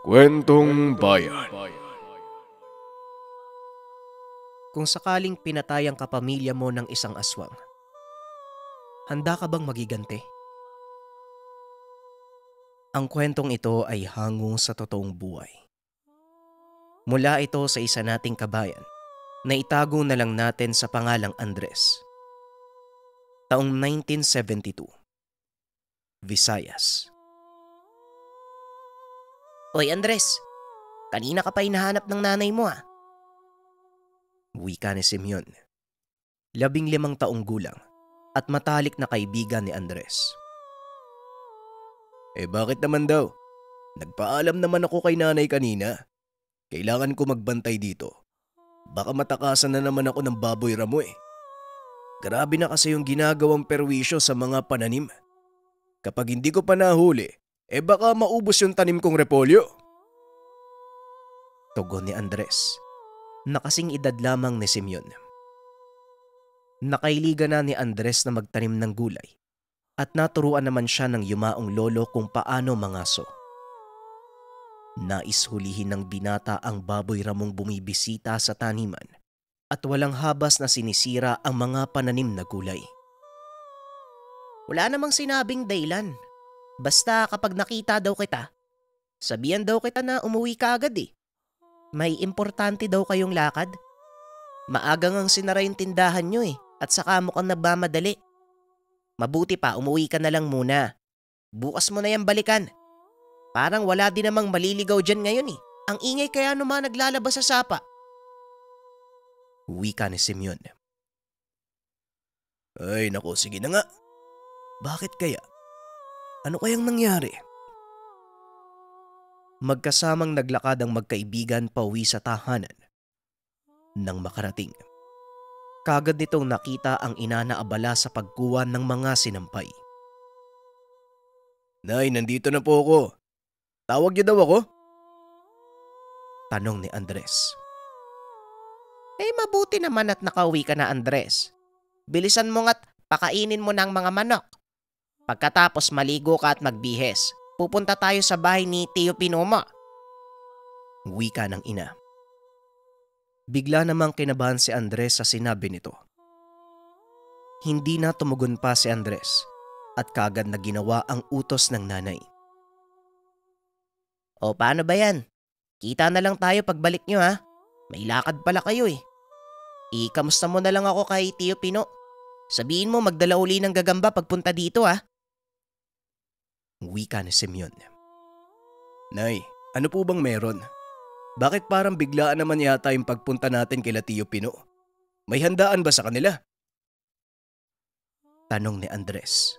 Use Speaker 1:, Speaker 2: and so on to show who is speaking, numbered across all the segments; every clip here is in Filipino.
Speaker 1: Kwentong Bayan.
Speaker 2: Kung sakaling pinatay ang kapamilya mo ng isang aswang, handa ka bang magiganti? Ang kwentong ito ay hango sa totoong buhay. Mula ito sa isa nating kabayan na itago na lang natin sa pangalang Andres. Taong 1972, Visayas. Hoy Andres, kanina ka pa hinahanap ng nanay mo ah. Wika ni Simeon, 15 taong gulang at matalik na kaibigan ni Andres.
Speaker 1: Bakit naman daw? Nagpaalam naman ako kay nanay kanina. Kailangan ko magbantay dito. Baka matakasan na naman ako ng baboy ramo eh. Grabe na kasi yung ginagawang perwisyo sa mga pananim. Kapag hindi ko pa nahuli, baka maubos yung tanim kong repolyo.
Speaker 2: Tugon ni Andres, na kasing edad lamang ni Simeon. Nakailigan na ni Andres na magtanim ng gulay at naturuan naman siya ng yumaong lolo kung paano mangaso. Nais hulihin ng binata ang baboy ramong bumibisita sa taniman at walang habas na sinisira ang mga pananim na gulay. Wala namang sinabing dahilan. Basta kapag nakita daw kita, sabihan daw kita na umuwi ka agad eh. May importante daw kayong lakad. Maagang ang sinara yung tindahan nyo eh at saka mukhang nagmamadali. Mabuti pa umuwi ka na lang muna. Bukas mo na yan balikan. Parang wala din namang maliligaw dyan ngayon eh. Ang ingay kaya naman naglalabas sa sapa. Wika ni Simeon.
Speaker 1: Ay nako, sige na nga. Bakit kaya? Ano kayang nangyari?
Speaker 2: Magkasamang naglakad ang magkaibigan pauwi sa tahanan. Nang makarating, kagad nitong nakita ang ina na abala sa pagkuha ng mga sinampay.
Speaker 1: Nay, nandito na po ako. Tawag niyo daw ako?
Speaker 2: Tanong ni Andres. Mabuti naman at nakauwi ka na Andres. Bilisan mo nga't pakainin mo ng mga manok. Pagkatapos maligo ka at magbihes, pupunta tayo sa bahay ni Tio Pinomo. Wika ng ina. Bigla namang kinabahan si Andres sa sinabi nito. Hindi na tumugon pa si Andres at kagad na ginawa ang utos ng nanay. O paano ba yan? Kita na lang tayo pagbalik nyo ha. May lakad pala kayo eh. Kamusta mo na lang ako kay Tio Pino. Sabihin mo magdala uli ng gagamba pagpunta dito ha. Wika ni Simeon.
Speaker 1: Nay, ano po bang meron? Bakit parang biglaan naman yata yung pagpunta natin kila Tio Pino? May handaan ba sa kanila?
Speaker 2: Tanong ni Andres.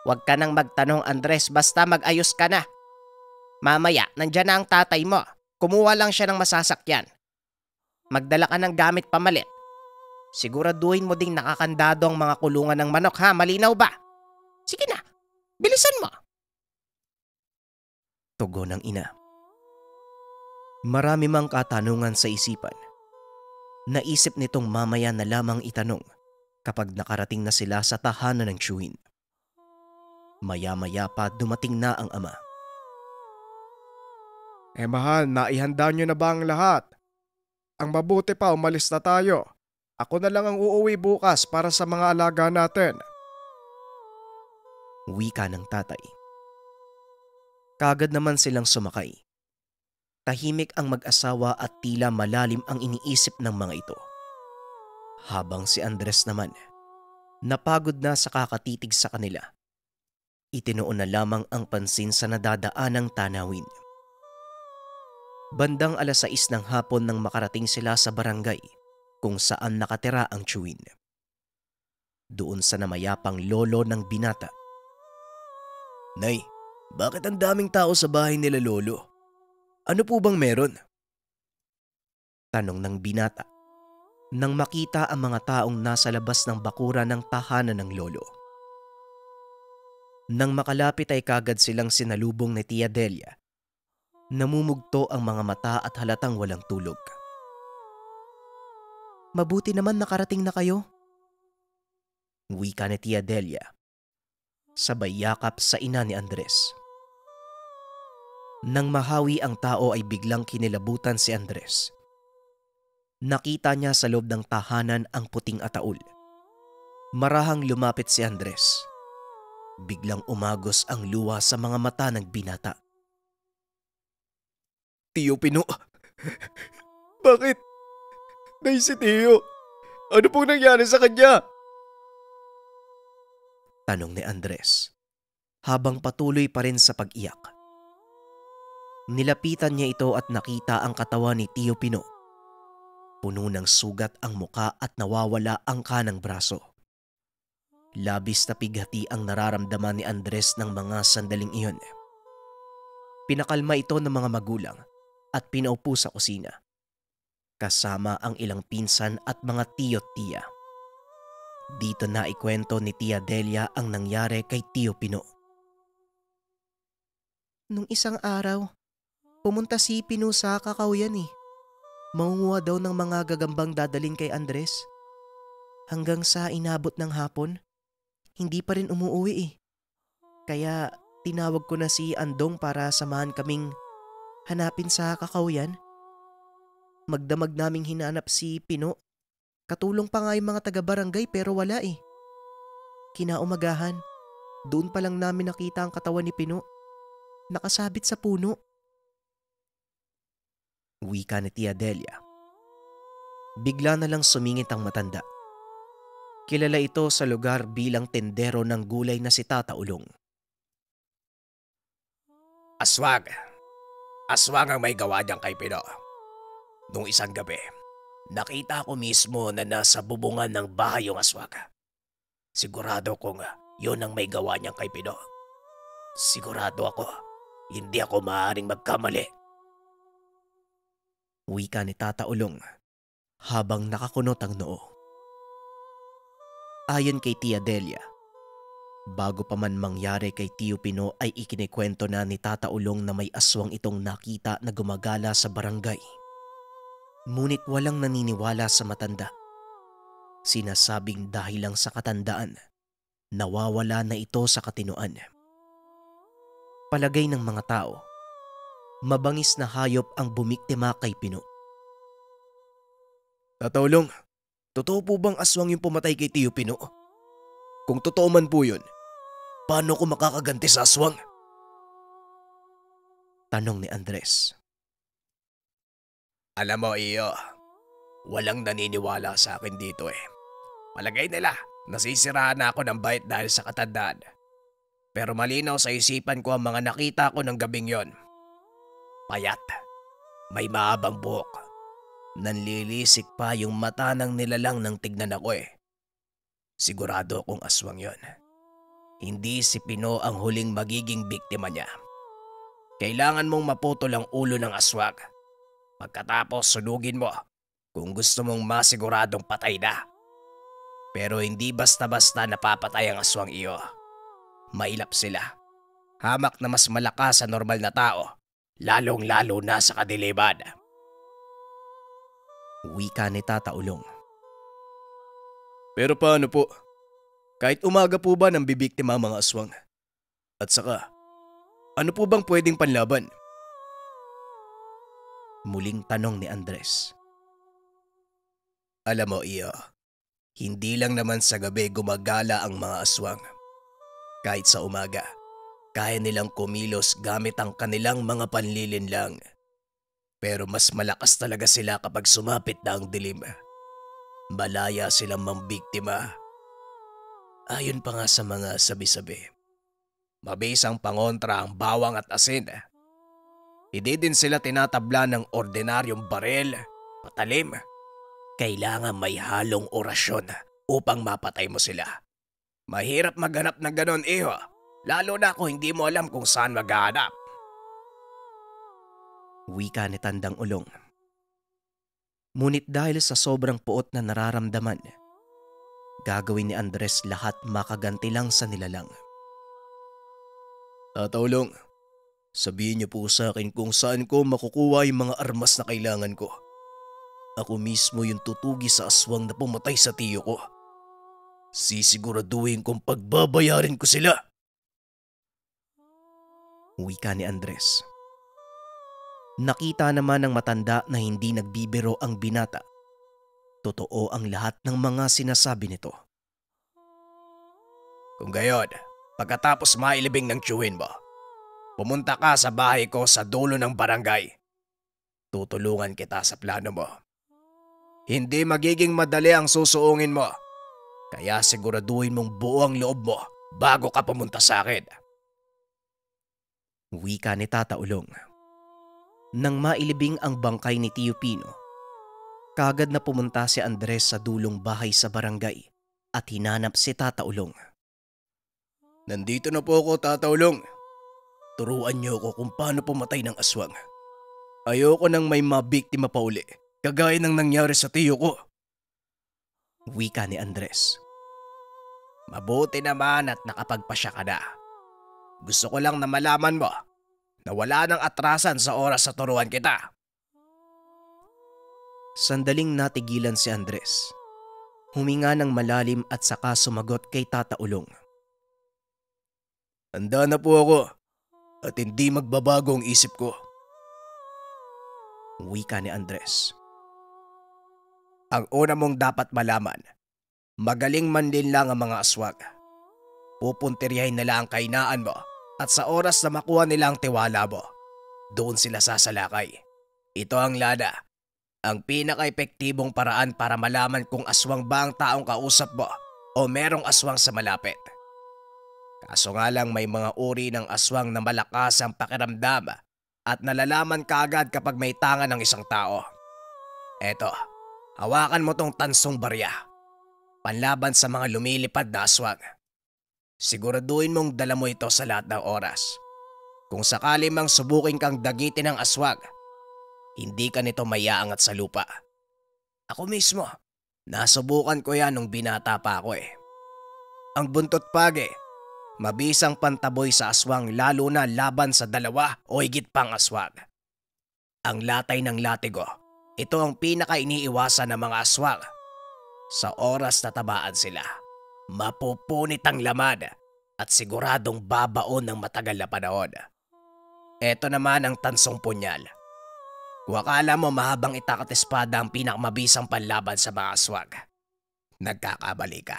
Speaker 2: Huwag ka nang magtanong Andres, basta mag-ayos ka na. Mamaya, nandyan na ang tatay mo. Kumuha lang siya ng masasakyan. Magdala ka ng gamit pamalit. Siguraduhin mo ding nakakandado ang mga kulungan ng manok ha, malinaw ba? Sige na, bilisan mo. Tugon ng ina. Marami mang katanungan sa isipan. Naisip nitong mamaya na lamang itanong kapag nakarating na sila sa tahanan ng tiyuhin. Maya-maya pa dumating na ang ama.
Speaker 3: Mahal, naihanda nyo na ba ang lahat? Ang mabuti pa, umalis na tayo. Ako na lang ang uuwi bukas para sa mga alaga natin.
Speaker 2: Wika ng tatay. Kagad naman silang sumakay. Tahimik ang mag-asawa at tila malalim ang iniisip ng mga ito. Habang si Andres naman, napagod na sa kakatitig sa kanila. Itinuon na lamang ang pansin sa nadadaanang tanawin. Bandang 6:00 ng hapon nang makarating sila sa barangay kung saan nakatira ang tiyuhin. Doon sa namayapang lolo ng binata.
Speaker 1: Nay, bakit ang daming tao sa bahay nila lolo? Ano po bang meron?
Speaker 2: Tanong ng binata nang makita ang mga taong nasa labas ng bakura ng tahanan ng lolo. Nang makalapit ay kagad silang sinalubong ni Tia Delia. Namumugto ang mga mata at halatang walang tulog. Mabuti naman nakarating na kayo. Wika ni Tia Delia. Sabay yakap sa ina ni Andres. Nang mahawi ang tao ay biglang kinilabutan si Andres. Nakita niya sa loob ng tahanan ang puting ataul. Marahang lumapit si Andres. Biglang umagos ang luha sa mga mata ng binata.
Speaker 1: Tio Pino, bakit? Nay si Tio, ano pong nangyari sa kanya?
Speaker 2: Tanong ni Andres, habang patuloy pa rin sa pag-iyak. Nilapitan niya ito at nakita ang katawan ni Tio Pino. Puno ng sugat ang muka at nawawala ang kanang braso. Labis na pighati ang nararamdaman ni Andres ng mga sandaling iyon. Pinakalma ito ng mga magulang at pinaupo sa kusina, kasama ang ilang pinsan at mga tiyo't tiya. Dito na ikwento ni Tia Delia ang nangyari kay Tio Pino. Nung isang araw, pumunta si Pino sa Kakahuyan eh. Mangunguha daw ng mga gagambang dadalhin kay Andres. Hanggang sa inabot ng hapon, hindi pa rin umuwi eh. Kaya tinawag ko na si Andong para samahan kaming hanapin sa Kakahuyan. Magdamag naming hinanap si Pino. Katulong pa nga yung mga taga-barangay pero wala eh. Kinaumagahan, doon pa lang namin nakita ang katawan ni Pino. Nakasabit sa puno. Wika ni Tia Delia. Bigla na lang sumingit ang matanda. Kilala ito sa lugar bilang tendero ng gulay na si Tata Ulong.
Speaker 1: Aswang. Aswang ang may gawa niyang kay Pino. Nung isang gabi, nakita ko mismo na nasa bubungan ng bahay yung aswang. Sigurado kong yun ang may gawa niyang kay Pino. Sigurado ako, hindi ako maaaring magkamali.
Speaker 2: Wika ni Tata Ulong habang nakakunot ang noo. Ayon kay Tia Delia, bago pa man mangyari kay Tio Pino ay ikinikwento na ni Tata Ulong na may aswang itong nakita na gumagala sa barangay. Ngunit walang naniniwala sa matanda. Sinasabing dahil lang sa katandaan, nawawala na ito sa katinoan. Palagay ng mga tao, mabangis na hayop ang bumiktima kay Pino.
Speaker 1: Tata Ulong, totoo po bang aswang yung pumatay kay Tio Pino? Kung totoo man po yun, paano ko makakaganti sa aswang?
Speaker 2: Tanong ni Andres.
Speaker 1: Alam mo, iyo, walang naniniwala sa akin dito eh. Palagay nila, nasisiraan na ako ng bait dahil sa katandaan. Pero malinaw sa isipan ko ang mga nakita ko ng gabing yon. Payat, may mahabang buhok. Nanlilisik pa yung mata ng nilalang nang tignan ako eh. Sigurado akong aswang yon. Hindi si Pino ang huling magiging biktima niya. Kailangan mong maputol ang ulo ng aswang. Pagkatapos sunugin mo kung gusto mong masiguradong patay na. Pero hindi basta-basta napapatay ang aswang iyo. Mailap sila. Hamak na mas malakas sa normal na tao, lalong-lalo na sa kadiliman.
Speaker 2: Wika ni Tata Ulong.
Speaker 1: Pero paano po? Kahit umaga po ba nang bibiktima ang mga aswang? At saka, ano po bang pwedeng panlaban?
Speaker 2: Muling tanong ni Andres.
Speaker 1: Alam mo, iyo, hindi lang naman sa gabi gumagala ang mga aswang. Kahit sa umaga, kaya nilang kumilos gamit ang kanilang mga panlilinlang. Pero mas malakas talaga sila kapag sumapit na ang dilim. Malaya silang mambiktima. Ayon pa nga sa mga sabi-sabi, mabisang pangontra ang bawang at asin. Hindi din sila tinatabla ng ordinaryong barel, patalim. Kailangan may halong orasyon upang mapatay mo sila. Mahirap maghanap ng ganon, iho. Lalo na kung hindi mo alam kung saan maghanap.
Speaker 2: Wika ni Tandang Ulong. Ngunit dahil sa sobrang puot na nararamdaman, gagawin ni Andres lahat makaganti lang sa nilalang.
Speaker 1: Tata Ulong, sabihin niyo po sa akin kung saan ko makukuha yung mga armas na kailangan ko. Ako mismo yung tutugi sa aswang na pumatay sa tiyo ko. Sisiguraduhin kong pagbabayarin ko sila.
Speaker 2: Wika ni Andres. Nakita naman ng matanda na hindi nagbibiro ang binata. Totoo ang lahat ng mga sinasabi nito.
Speaker 1: Kung gayon, pagkatapos mailibing ng tiyuhin mo, pumunta ka sa bahay ko sa dulo ng barangay. Tutulungan kita sa plano mo. Hindi magiging madali ang susuungin mo, kaya siguraduhin mong buo ang loob mo bago ka pumunta sa akin.
Speaker 2: Wika ni Tata Ulong. Nang mailibing ang bangkay ni Tio Pino, kaagad na pumunta si Andres sa dulong bahay sa barangay at hinanap si Tata Ulong.
Speaker 1: Nandito na po ako, Tata Ulong. Turuan niyo ako kung paano pumatay ng aswang. Ayoko nang may mabiktima pa uli, kagaya ng nangyari sa tiyo ko.
Speaker 2: Wika ni Andres.
Speaker 1: Mabuti naman at nakapagpasya ka na. Gusto ko lang na malaman mo na wala nang atrasan sa oras sa turuan kita.
Speaker 2: Sandaling natigilan si Andres. Huminga ng malalim at saka sumagot kay Tata Ulong.
Speaker 1: Handa na po ako at hindi magbabago ang isip ko.
Speaker 2: Wika ni Andres.
Speaker 1: Ang una mong dapat malaman, magaling man din lang ang mga aswang. Pupuntiryahin nila ang kainaan mo at sa oras na makuha nila ang tiwala mo, doon sila sasalakay. Ito ang lada, ang pinaka-epektibong paraan para malaman kung aswang ba ang taong kausap mo o merong aswang sa malapit. Kaso nga lang may mga uri ng aswang na malakas ang pakiramdam at nalalaman kaagad kapag may tangan ng isang tao. Eto, hawakan mo tong tansong barya, panlaban sa mga lumilipad na aswang. Siguraduhin mong dala mo ito sa lahat ng oras. Kung sakali mang subukin kang dagitin ng aswang, hindi ka nito mayaangat sa lupa. Ako mismo, nasubukan ko yan nung binata pa ako eh. Ang buntot pagi, mabisang pantaboy sa aswang lalo na laban sa dalawa o higit pang aswang. Ang latay ng latigo, ito ang pinaka-iniiwasan ng mga aswang. Sa oras na tabaan sila, mapupunit ang laman at siguradong babaon ng matagal na panahon. Ito naman ang tansong punyal. Kung akala mo mahabang itak at espada ang pinakamabisang panlaban sa mga aswang, nagkakamali ka.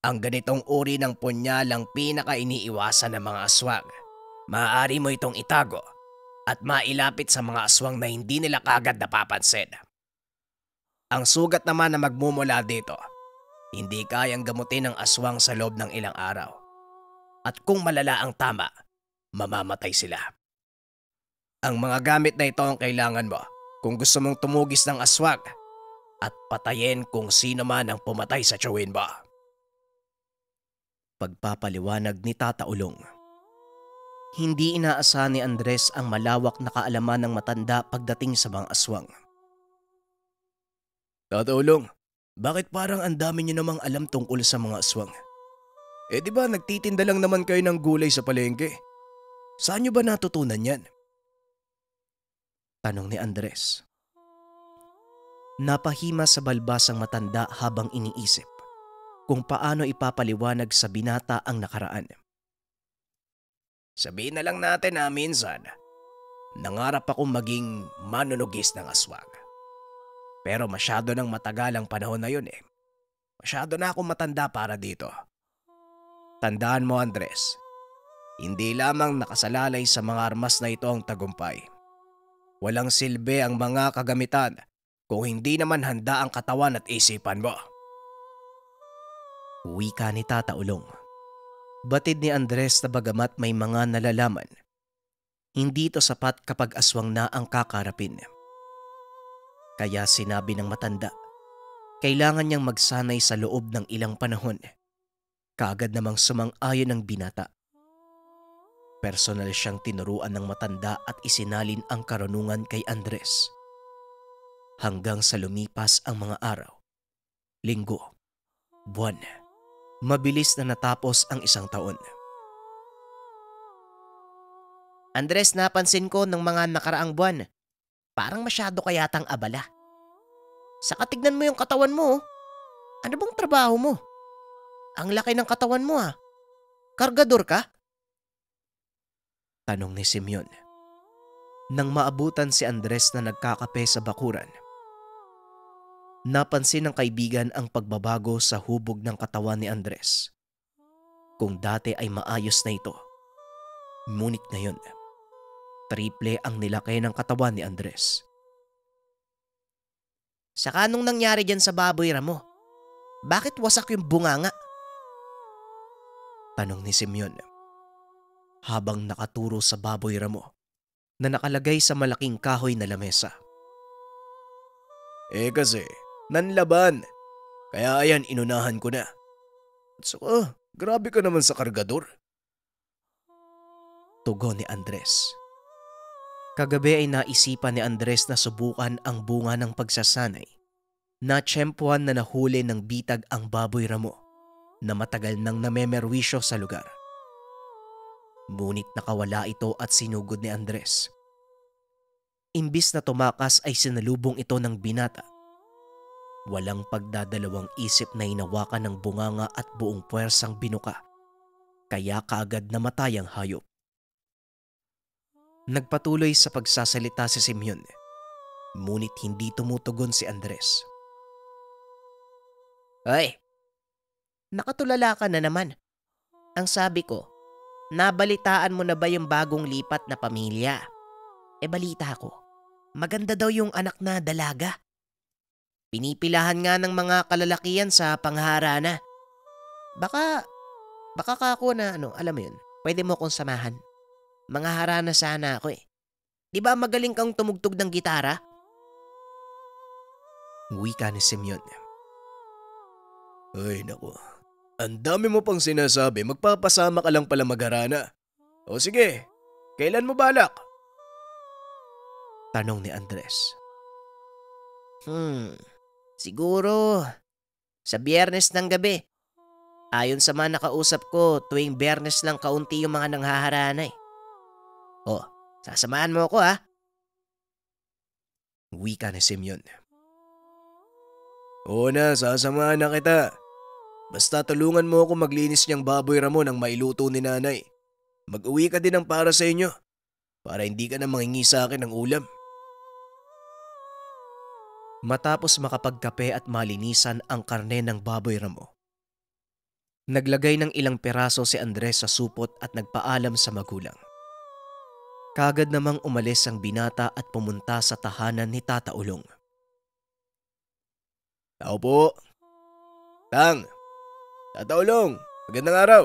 Speaker 1: Ang ganitong uri ng punyal ang pinaka-iniiwasan ng mga aswang. Maaari mo itong itago at mailapit sa mga aswang na hindi nila kagad napapansin. Ang sugat naman na magmumula dito, hindi kayang gamutin ng aswang sa loob ng ilang araw. At kung malala ang tama, mamamatay sila. Ang mga gamit na ito ang kailangan mo kung gusto mong tumugis ng aswang at patayin kung sino man ang pumatay sa tiyuhin mo.
Speaker 2: Pagpapaliwanag ni Tata Ulong. Hindi inaasahan ni Andres ang malawak na kaalaman ng matanda pagdating sa mga aswang.
Speaker 1: Tata Ulong, bakit parang ang dami niyo namang alam tungkol sa mga aswang? Eh di ba nagtitinda lang naman kayo ng gulay sa palengke? Saan niyo ba natutunan yan?
Speaker 2: Tanong ni Andres. Napahima sa balbas ang matanda habang iniisip kung paano ipapaliwanag sa binata ang nakaraan.
Speaker 1: Sabihin na lang natin na minsan, nangarap akong maging manunugis ng aswang. Pero masyado nang matagal ang panahon na yun eh. Masyado na akong matanda para dito. Tandaan mo Andres, hindi lamang nakasalalay sa mga armas na ito ang tagumpay. Walang silbi ang mga kagamitan kung hindi naman handa ang katawan at isipan mo.
Speaker 2: Wika ni Tata Ulong. Batid ni Andres na bagamat may mga nalalaman, hindi ito sapat kapag aswang na ang kakarapin. Kaya sinabi ng matanda, kailangan niyang magsanay sa loob ng ilang panahon. Kaagad namang sumang-ayon ng binata. Personal siyang tinuruan ng matanda at isinalin ang karunungan kay Andres. Hanggang sa lumipas ang mga araw, linggo, buwan, mabilis na natapos ang isang taon. Andres, napansin ko ng mga nakaraang buwan, parang masyado ka yatang abala. Saka tignan mo yung katawan mo. Ano bang trabaho mo? Ang laki ng katawan mo ha. Kargador ka? Tanong ni Simeon. Nang maabutan si Andres na nagkakape sa bakuran, napansin ng kaibigan ang pagbabago sa hubog ng katawan ni Andres. Kung dati ay maayos na ito, ngunit ngayon, triple ang nilaki ng katawan ni Andres. Saka nung nangyari dyan sa baboy ramo, bakit wasak yung bunganga? Tanong ni Simeon habang nakaturo sa baboy ramo na nakalagay sa malaking kahoy na lamesa.
Speaker 1: Kasi, nanlaban. Kaya ayan, inunahan ko na. At saka, grabe ka naman sa kargador.
Speaker 2: Tugon ni Andres. Kagabi ay naisipan ni Andres na subukan ang bunga ng pagsasanay. Natsyempuhan na nahuli ng bitag ang baboy ramo na matagal nang namemerwisyo sa lugar. Ngunit nakawala ito at sinugod ni Andres. Imbis na tumakas ay sinalubong ito ng binata. Walang pagdadalawang isip na hinawakan ng bunganga at buong puwersang binuka. Kaya kaagad namatay ang hayop. Nagpatuloy sa pagsasalita si Simeon, ngunit hindi tumutugon si Andres. Ay, nakatulala ka na naman. Ang sabi ko, nabalitaan mo na ba yung bagong lipat na pamilya? Balita ko, maganda daw yung anak na dalaga. Pinipilahan nga ng mga kalalakihan sa pangharana. Baka ka ako na alam mo yun, pwede mo akong samahan. Mga harana sana ako eh. Di ba magaling kang tumugtog ng gitara? Wika ni Simeon.
Speaker 1: Ay naku, ang dami mo pang sinasabi, magpapasama ka lang pala magharana. O sige, kailan mo balak?
Speaker 2: Tanong ni Andres. Siguro sa Biyernes ng gabi. Ayon sa mga nakausap ko, tuwing Biyernes lang kaunti yung mga nanghaharana eh. Sasamahan mo ako ha? Wika ni Simeon.
Speaker 1: Oo na, sasamahan na kita. Basta tulungan mo ako maglinis niyang baboy ramo nang mailuto ni nanay. Mag-uwi ka din ng para sa inyo. Para hindi ka na mangingi sa akin ng ulam.
Speaker 2: Matapos makapagkape at malinisan ang karne ng baboy ramo, naglagay ng ilang peraso si Andres sa supot at nagpaalam sa magulang. Kaagad namang umalis ang binata at pumunta sa tahanan ni Tata Ulong.
Speaker 1: Tao po. Tang. Tata Ulong, magandang araw.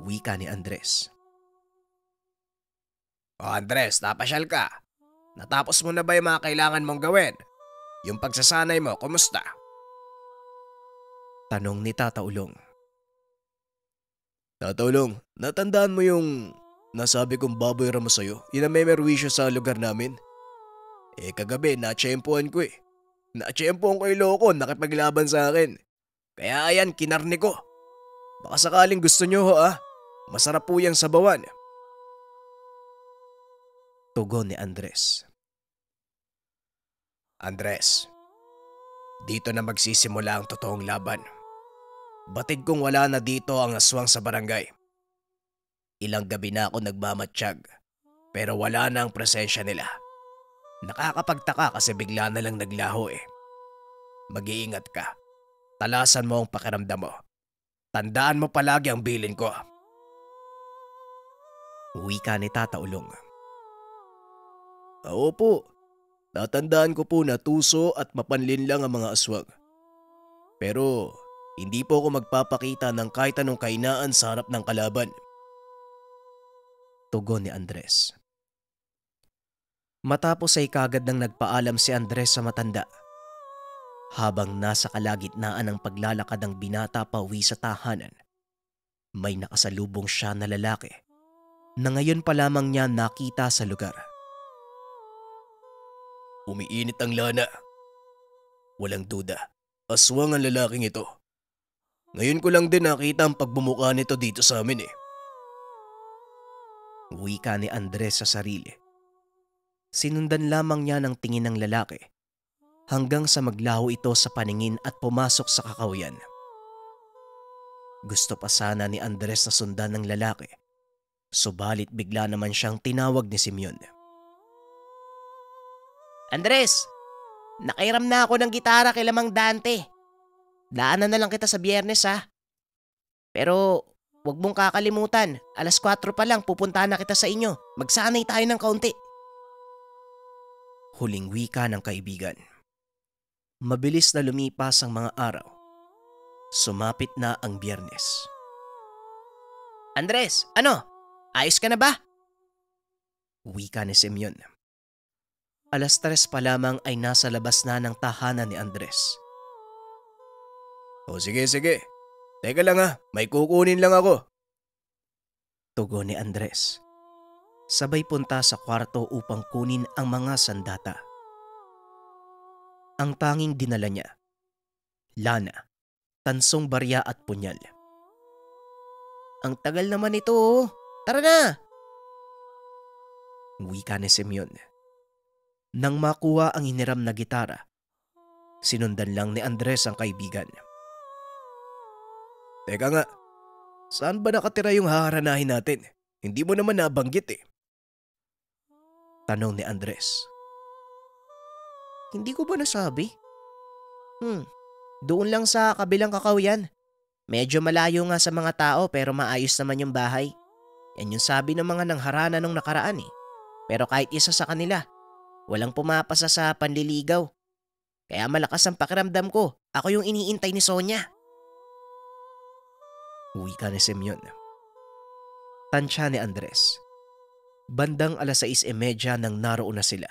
Speaker 2: Wika ni Andres.
Speaker 1: Andres, napasyal ka. Natapos mo na ba yung mga kailangan mong gawin? Yung pagsasanay mo, kumusta?
Speaker 2: Tanong ni Tata Ulong.
Speaker 1: Tata Ulong, natandaan mo yung nasabi kong baboy ramo sa'yo? Yung namemerwisyo sa lugar namin? Kagabi, natsyempuhan ko eh. Natsyempuhan ko yung loko, nakipaglaban sa akin. Kaya ayan, kinarni ko. Baka sakaling gusto nyo ho Masarap po yung sabawan.
Speaker 2: Tugon ni Andres.
Speaker 1: Andres, dito na magsisimula ang totoong laban. Batid kong wala na dito ang aswang sa barangay. Ilang gabi na ako nagmamatsyag, pero wala na ang presensya nila. Nakakapagtaka kasi bigla na lang naglaho eh. Mag-iingat ka. Talasan mo ang pakiramdam mo. Tandaan mo palagi ang bilin ko.
Speaker 2: Wika ni Tata Ulong.
Speaker 1: Opo, natandaan ko po na tuso at mapanlin lang ang mga aswang. Pero hindi po ako magpapakita ng kahit anong kainaan sa harap ng kalaban.
Speaker 2: Tugon ni Andres. Matapos ay kagad nang nagpaalam si Andres sa matanda. Habang nasa kalagitnaan ng paglalakad ng binata pauwi sa tahanan, may nakasalubong siya na lalaki na ngayon pa lamang niya nakita sa lugar.
Speaker 1: Umiinit ang lana. Walang duda, aswang ang lalaking ito. Ngayon ko lang din nakita ang pagbumuka nito dito sa amin eh.
Speaker 2: Wika ni Andres sa sarili. Sinundan lamang niya ng tingin ng lalaki hanggang sa maglaho ito sa paningin at pumasok sa kakahuyan. Gusto pa sana ni Andres na sundan ng lalaki,
Speaker 1: Subalit bigla naman siyang tinawag ni Simeon.
Speaker 2: Andres, nakairam na ako ng gitara kay Lamang Dante. Daanan na lang kita sa Biyernes ha. Pero huwag mong kakalimutan, 4:00 pa lang pupuntahan na kita sa inyo. Magsanay tayo ng kaunti.
Speaker 1: Huling wika ng kaibigan. Mabilis na lumipas ang mga araw. Sumapit na ang Biyernes.
Speaker 2: Andres, ano? Ayos ka na ba?
Speaker 1: Wika ni Simeon. 3:00 pa lamang ay nasa labas na ng tahanan ni Andres. O sige. Teka lang ha, may kukunin lang ako. Tugon ni Andres. Sabay punta sa kwarto upang kunin ang mga sandata. Ang tanging dinala niya, lana, tansong barya at punyal.
Speaker 2: Ang tagal naman ito oh. Tara na!
Speaker 1: Wika ni Simeon. Nang makuha ang hiniram na gitara, sinundan lang ni Andres ang kaibigan. Teka nga, saan ba nakatira yung haharanahin natin? Hindi mo naman nabanggit eh. Tanong ni Andres.
Speaker 2: Hindi ko ba nasabi? Doon lang sa kabilang kakawian. Medyo malayo nga sa mga tao pero maayos naman yung bahay. Yan yung sabi ng mga nangharana nung nakaraan eh. Pero kahit isa sa kanila, walang pumapasa sa panliligaw. Kaya malakas ang pakiramdam ko. Ako yung iniintay ni Sonia.
Speaker 1: Wika ni Simeon. Tansya ni Andres. Bandang 6:30 nang naroon na sila.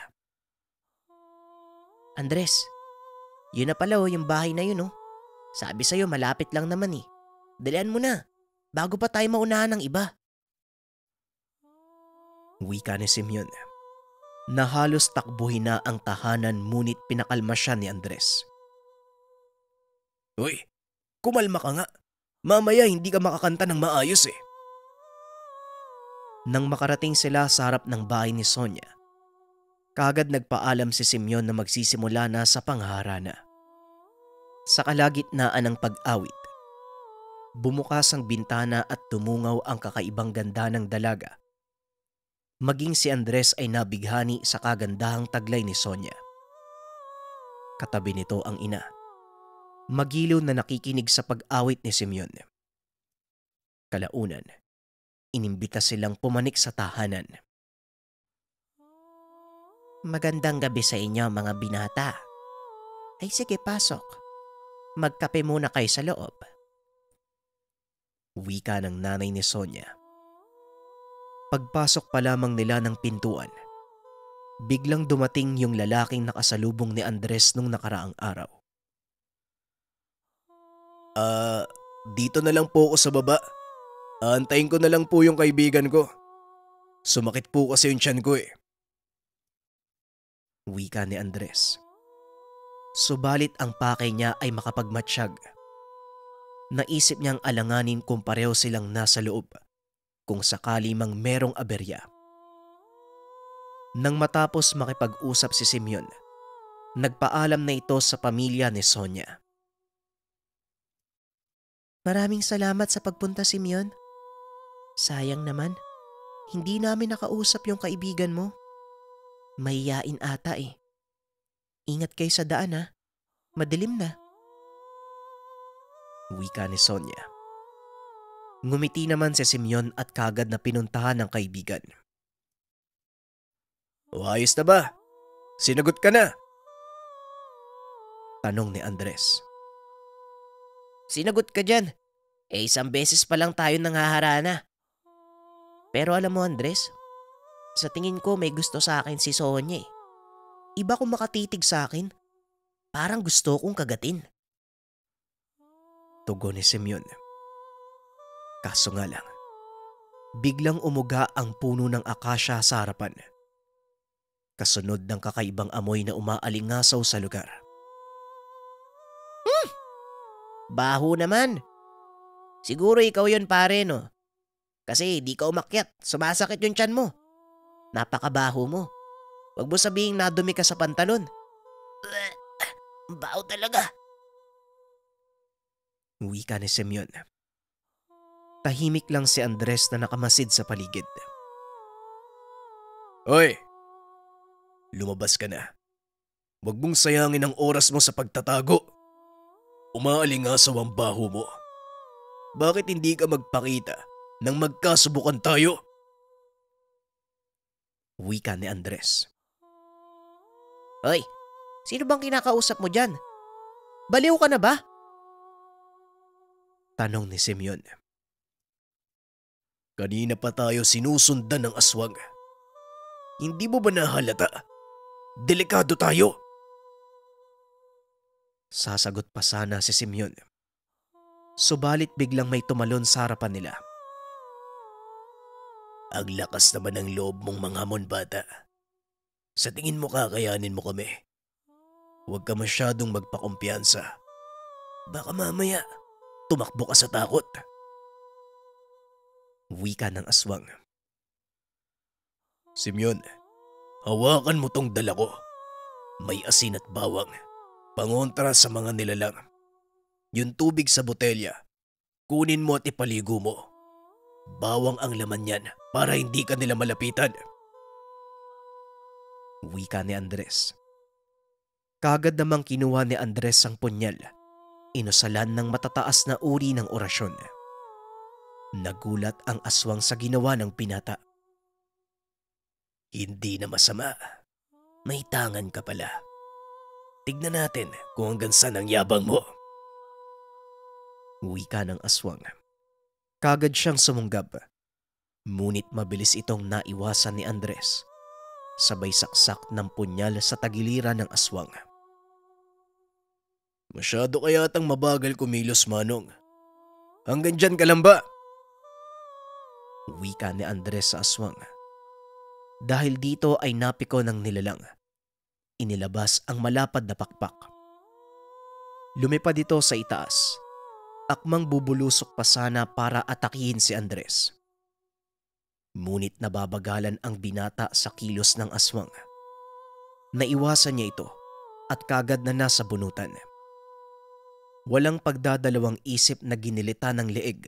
Speaker 2: Andres, yun na pala oh, yung bahay na yun oh. Sabi sa'yo malapit lang naman eh. Dalian mo na, bago pa tayo maunahan ng iba.
Speaker 1: Wika ni Simeon. Na halos takbuhin na ang tahanan ngunit pinakalma siya ni Andres. Uy, kumalma ka nga. Mamaya hindi ka makakanta ng maayos eh. Nang makarating sila sa harap ng bahay ni Sonia, kaagad nagpaalam si Simeon na magsisimula na sa pangharana. Sa kalagitnaan ng pag-awit, bumukas ang bintana at tumungaw ang kakaibang ganda ng dalaga. Maging si Andres ay nabighani sa kagandahang taglay ni Sonia. Katabi nito ang ina. Magiliw na nakikinig sa pag-awit ni Simeon. Kalaunan, inimbita silang pumanik sa tahanan.
Speaker 2: Magandang gabi sa inyo mga binata. Ay sige, pasok. Magkape muna kayo sa loob.
Speaker 1: Wika ng nanay ni Sonia. Pagpasok pa lamang nila ng pintuan, biglang dumating yung lalaking nakasalubong ni Andres nung nakaraang araw. Dito na lang po ako sa baba. Aantayin ko na lang po yung kaibigan ko. Sumakit po kasi yung tiyan ko eh. Wika ni Andres. Subalit ang pakay niya ay makapagmatsyag. Naisip niyang alanganin kung pareho silang nasa loob kung sakali mang merong aberya. Nang matapos makipag-usap si Simeon, nagpaalam na ito sa pamilya ni Sonia.
Speaker 2: Maraming salamat sa pagpunta, Simeon. Sayang naman, hindi namin nakausap yung kaibigan mo. Mahiyain ata eh. Ingat kayo sa daan ha. Madilim na.
Speaker 1: Wika ni Sonia. Ngumiti naman si Simeon at kagad na pinuntahan ng kaibigan. O ayos na ba? Sinagot ka na? Tanong ni Andres.
Speaker 2: Sinagot ka dyan. Isang beses pa lang tayo nanghaharana. Pero alam mo Andres, sa tingin ko may gusto sa akin si Sonia eh. Iba kung makatitig sa akin, parang gusto kong kagatin.
Speaker 1: Tugon ni Simeon. Kaso nga lang, biglang umuga ang puno ng akasya sa harapan. Kasunod ng kakaibang amoy na umaalingasaw sa lugar.
Speaker 2: Baho naman. Siguro ikaw yun pare no. Kasi di ka umakyat, sumasakit yung tiyan mo. Napakabaho mo. Huwag mo sabihing nadumi ka sa pantalon. Baho talaga.
Speaker 1: Wika ni Simeon.
Speaker 2: Tahimik lang si Andres na nakamasid sa paligid.
Speaker 1: Hoy! Lumabas ka na. Huwag mong sayangin ang oras mo sa pagtatago. Umaalingasaw ang baho mo. Bakit hindi ka magpakita nang magkasubukan tayo?
Speaker 2: Wika ni Andres. Hoy, sino bang kinakausap mo dyan? Baliw ka na ba? Tanong ni Simeon.
Speaker 1: Kanina pa tayo sinusundan ng aswang. Hindi mo ba nahalata? Delikado tayo.
Speaker 2: Sasagot pa sana si Simeon. Subalit biglang may tumalon sa harapan nila.
Speaker 1: Ang lakas naman ng loob mong manghamon, bata. Sa tingin mo kakayanin mo kami. Huwag ka masyadong magpakumpiyansa. Baka mamaya tumakbo ka sa takot.
Speaker 2: Wika ng aswang.
Speaker 1: Simeon, hawakan mo tong dala ko. May asin at bawang. Pangontra sa mga nilalang. Yung tubig sa botelya, kunin mo at ipaligo mo. Bawang ang laman yan para hindi ka nila malapitan.
Speaker 2: Wika ni Andres. Kagad namang kinuha ni Andres ang punyal. Inusalan ng matataas na uri ng orasyon. Nagulat ang aswang sa ginawa ng binata.
Speaker 1: Hindi na masama. May tangan ka pala. Tignan natin kung hanggang saan ang yabang mo.
Speaker 2: Wika ng aswang. Kagad siyang sumunggab. Ngunit mabilis itong naiwasan ni Andres. Sabay saksak ng punyal sa tagiliran ng aswang.
Speaker 1: Masyado kayatang mabagal kumilos, Manong. Hanggang dyan ka lang ba?
Speaker 2: Wika ni Andres sa aswang. Dahil dito ay napiko ng nilalang. Inilabas ang malapad na pakpak. Lumipad ito sa itaas. Akmang bubulusok pa sana para atakihin si Andres. Ngunit nababagalan ang binata sa kilos ng aswang. Naiwasan niya ito at kagad na nasa bunutan. Walang pagdadalawang isip na ginilita ng leeg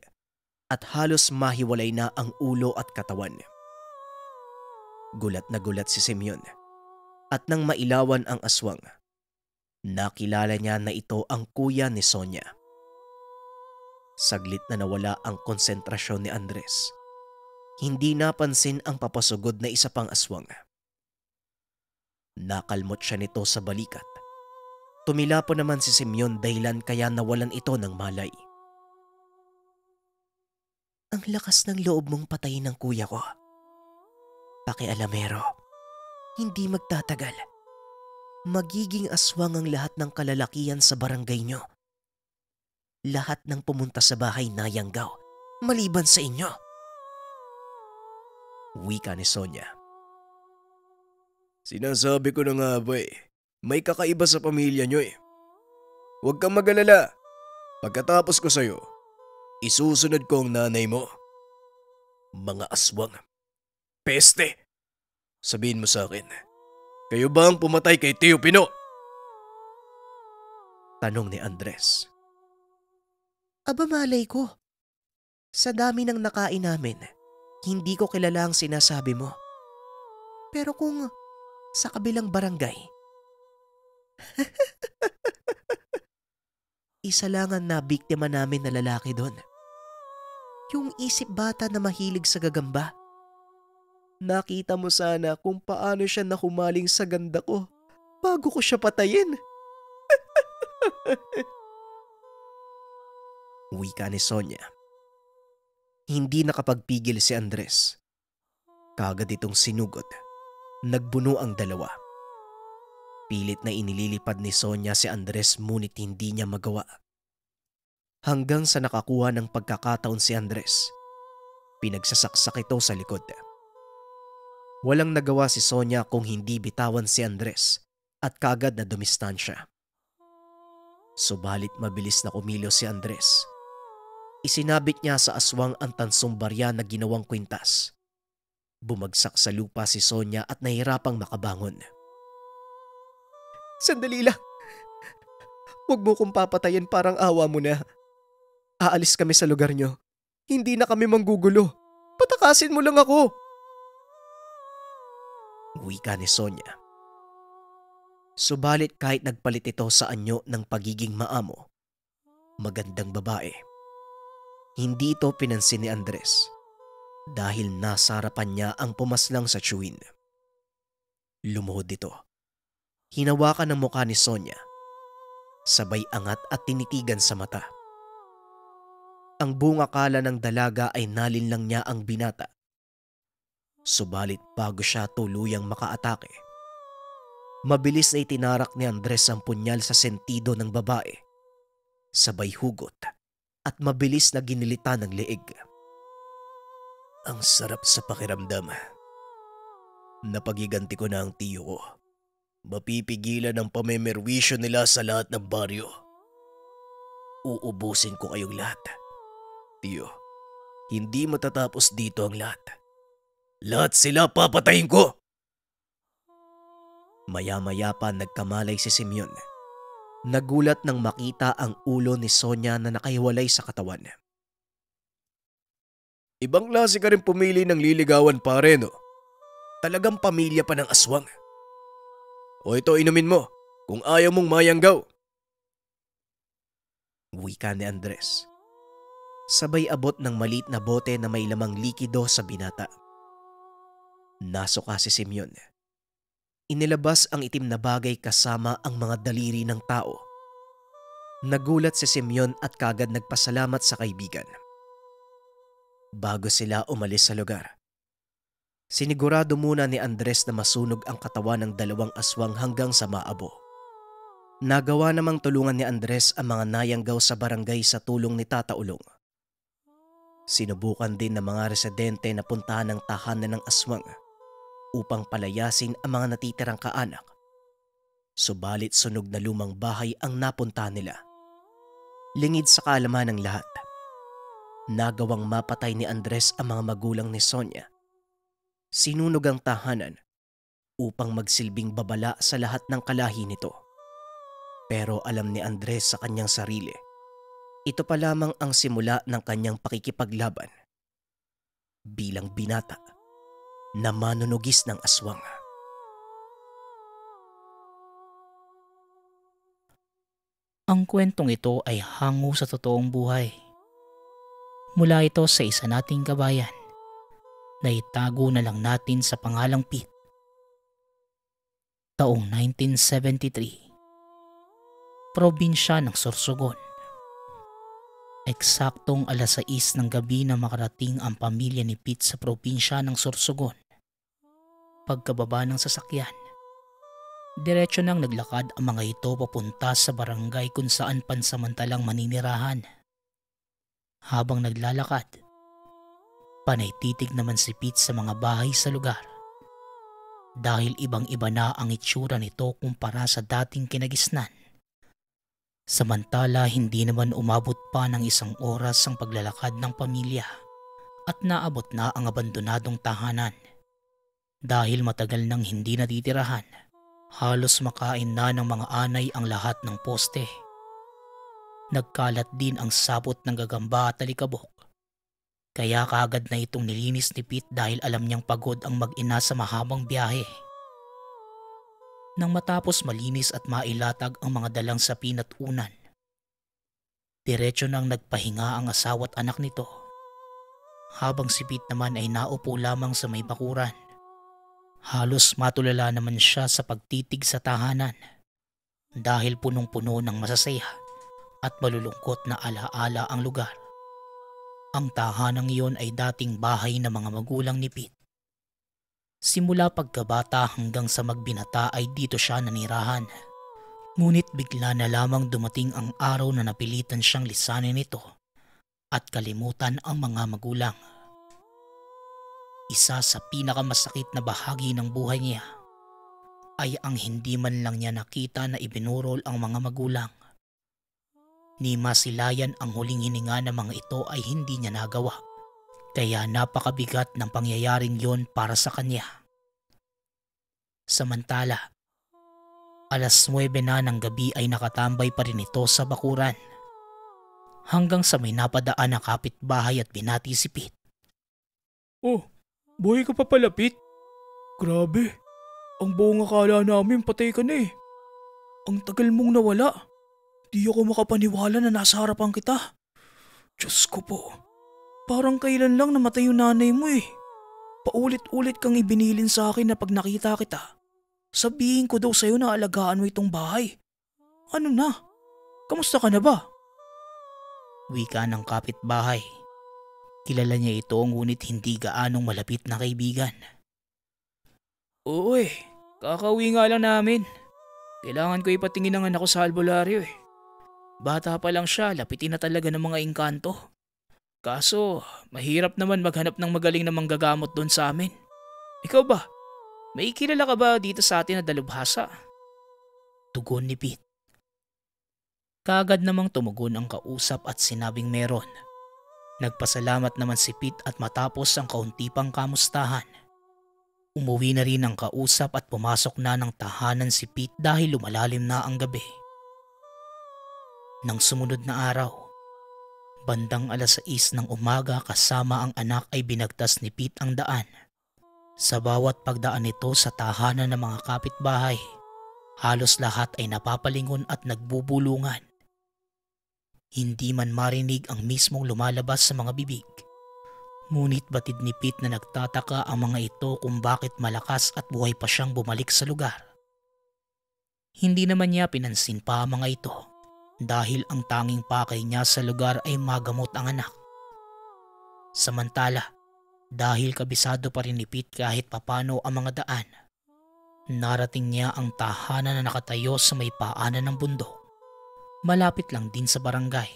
Speaker 2: at halos mahiwalay na ang ulo at katawan. Gulat na gulat si Simeon at nang mailawan ang aswang, nakilala niya na ito ang kuya ni Sonia. Saglit na nawala ang konsentrasyon ni Andres. Hindi napansin ang papasugod na isa pang aswang. Nakalmot siya nito sa balikat. Tumila po naman si Simeon dahilan kaya nawalan ito ng malay. Ang lakas ng loob mong patayin ng kuya ko. Pakialamero, hindi magtatagal. Magiging aswang ang lahat ng kalalakihan sa barangay nyo. Lahat ng pumunta sa bahay nayanggaw, maliban sa inyo. Wika ni Sonia.
Speaker 1: Sinasabi ko na nga ba may kakaiba sa pamilya nyo eh. Huwag kang mag-alala. Pagkatapos ko sa'yo, isusunod ko ang nanay mo. Mga aswang. Peste! Sabihin mo sa akin, kayo ba ang pumatay kay Tio Pino?
Speaker 2: Tanong ni Andres. Aba malay ko. Sa dami ng nakain namin, hindi ko kilala ang sinasabi mo. Pero kung sa kabilang barangay, isa lang ang nabiktima namin na lalaki doon. Yung isip bata na mahilig sa gagamba. Nakita mo sana kung paano siya nahumaling sa ganda ko bago ko siya patayin. Wika ni Sonia. Hindi nakapagpigil si Andres. Kagad itong sinugod. Nagbuno ang dalawa. Pilit na inililipad ni Sonia si Andres ngunit hindi niya magawa. Hanggang sa nakakuha ng pagkakataon si Andres, pinagsasaksak ito sa likod. Walang nagawa si Sonia kung hindi bitawan si Andres at kagad na dumistansya. Subalit mabilis na kumilos si Andres. Isinabit niya sa aswang ang tansong barya na ginawang kwintas. Bumagsak sa lupa si Sonia at nahirapang makabangon. Sandali lang. Huwag mo kong papatayin, parang awa mo na. Aalis kami sa lugar nyo.
Speaker 3: Hindi na kami manggugulo. Patakasin mo lang ako.
Speaker 1: Wika ni Sonia. Subalit kahit nagpalit ito sa anyo ng pagiging maamo, magandang babae, hindi ito pinansin ni Andres dahil nasa harapan niya ang pumaslang sa chewin. Lumuhod ito. Hinawakan ang mukha ni Sonia. Sabay angat at tinitigan sa mata. Ang buong akala ng dalaga ay nalinlang niya ang binata. Subalit bago siya tuluyang makaatake, mabilis na itinarak ni Andres ang punyal sa sentido ng babae. Sabay hugot at mabilis na ginilitan ng leeg. Ang sarap sa pakiramdam. Napagiganti ko na ang tiyo ko. Mapipigilan ang pamemerwisyo nila sa lahat ng baryo. Uubusin ko kayong lahat. Tiyo, hindi matatapos dito ang lahat. Lahat sila papatayin ko! Maya-maya pa nagkamalay si Simeon. Nagulat nang makita ang ulo ni Sonia na nakahiwalay sa katawan. Ibang klase ka rin pumili ng liligawan, pare, no? Talagang pamilya pa ng aswang. O ito, inumin mo kung ayaw mong mayanggaw. Wika ni Andres. Sabay abot ng maliit na bote na may lamang likido sa binata. Nasuka si Simeon. Inilabas ang itim na bagay kasama ang mga daliri ng tao. Nagulat si Simeon at kagad nagpasalamat sa kaibigan. Bago sila umalis sa lugar, sinigurado muna ni Andres na masunog ang katawan ng dalawang aswang hanggang sa maabo. Nagawa namang tulungan ni Andres ang mga nayanggaw sa barangay sa tulong ni Tata Ulong. Sinubukan din ng mga residente na puntahan ng tahanan ng aswang upang palayasin ang mga natitirang kaanak. Subalit sunog na lumang bahay ang napunta nila. Lingid sa kaalaman ng lahat, nagawang mapatay ni Andres ang mga magulang ni Sonia. Sinunog ang tahanan upang magsilbing babala sa lahat ng kalahi nito. Pero alam ni Andres sa kanyang sarili, ito pa lamang ang simula ng kanyang pakikipaglaban bilang binata na manunugis ng aswang.
Speaker 4: Ang kwentong ito ay hango sa totoong buhay. Mula ito sa isa nating kabayan na itago na lang natin sa pangalang Pete. Taong 1973, probinsya ng Sorsogon. Eksaktong 6:00 ng gabi na makarating ang pamilya ni Pete sa probinsya ng Sorsogon. Pagkababa ng sasakyan, diretso nang naglakad ang mga ito papunta sa barangay kung saan pansamantalang maninirahan. Habang naglalakad, panay titig naman si Pete sa mga bahay sa lugar. Dahil ibang-iba na ang itsura nito kumpara sa dating kinagisnan. Samantala hindi naman umabot pa ng 1 oras ang paglalakad ng pamilya at naabot na ang abandonadong tahanan. Dahil matagal nang hindi natitirahan, halos makain na ng mga anay ang lahat ng poste. Nagkalat din ang sapot ng gagamba at alikabok. Kaya kaagad na itong nilinis ni Pete dahil alam niyang pagod ang mag-ina sa mahabang biyahe. Nang matapos malinis at mailatag ang mga dalang sapin at unan, diretso nang nagpahinga ang asawa at anak nito. Habang si Pete naman ay naupo lamang sa may bakuran. Halos matulala naman siya sa pagtitig sa tahanan dahil punong-puno ng masasaya at malulungkot na alaala ang lugar. Ang tahanang iyon ay dating bahay ng mga magulang ni Pete. Simula pagkabata hanggang sa magbinata ay dito siya nanirahan. Ngunit bigla na lamang dumating ang araw na napilitan siyang lisanin ito at kalimutan ang mga magulang. Isa sa pinakamasakit na bahagi ng buhay niya ay ang hindi man lang niya nakita na ibinurol ang mga magulang. Ni masilayan ang huling hininga ng mga ito ay hindi niya nagawa. Kaya napakabigat ng pangyayaring yon para sa kanya. Samantala, 9:00 na ng gabi ay nakatambay pa rin ito sa bakuran. hanggang sa may napadaan na kapitbahay at binati si Pete.
Speaker 5: Oh, buhay ka pa pala, Pete. Grabe, ang buong akala namin patay ka na eh. Ang tagal mong nawala. Di ako makapaniwala na nasa harapan kita. Diyos ko po, parang kailan lang namatay yung nanay mo eh. Paulit-ulit kang ibinilin sa akin na pag nakita kita, sabihin ko daw sa'yo na alagaan mo itong bahay. Ano na? Kamusta ka na ba?
Speaker 4: Wika ng kapitbahay. Kilala niya ito ngunit hindi gaanong malapit na kaibigan.
Speaker 5: Oo eh, kakauwi nga lang namin. Kailangan ko ipatingin ang anak ko sa albularyo eh. Bata pa lang siya, lapitin na talaga ng mga engkanto. Kaso, mahirap naman maghanap ng magaling na manggagamot doon sa amin. Ikaw ba? May kilala ka ba dito sa atin na dalubhasa?
Speaker 4: Tugon ni Pete. Kaagad namang tumugon ang kausap at sinabing meron. Nagpasalamat naman si Pete at matapos ang kaunti pang kamustahan. Umuwi na rin ang kausap at pumasok na ng tahanan si Pete dahil lumalalim na ang gabi. Nang sumunod na araw, bandang 6:00 ng umaga kasama ang anak ay binagtas ni Pete ang daan. Sa bawat pagdaan nito sa tahanan ng mga kapitbahay, halos lahat ay napapalingon at nagbubulungan. Hindi man marinig ang mismong lumalabas sa mga bibig. Ngunit batid ni Pete na nagtataka ang mga ito kung bakit malakas at buhay pa siyang bumalik sa lugar. Hindi naman niya pinansin pa ang mga ito dahil ang tanging pakay niya sa lugar ay magamot ang anak. Samantala, dahil kabisado pa rin ni Pete kahit papano ang mga daan, narating niya ang tahanan na nakatayo sa may paanan ng bundok. Malapit lang din sa barangay.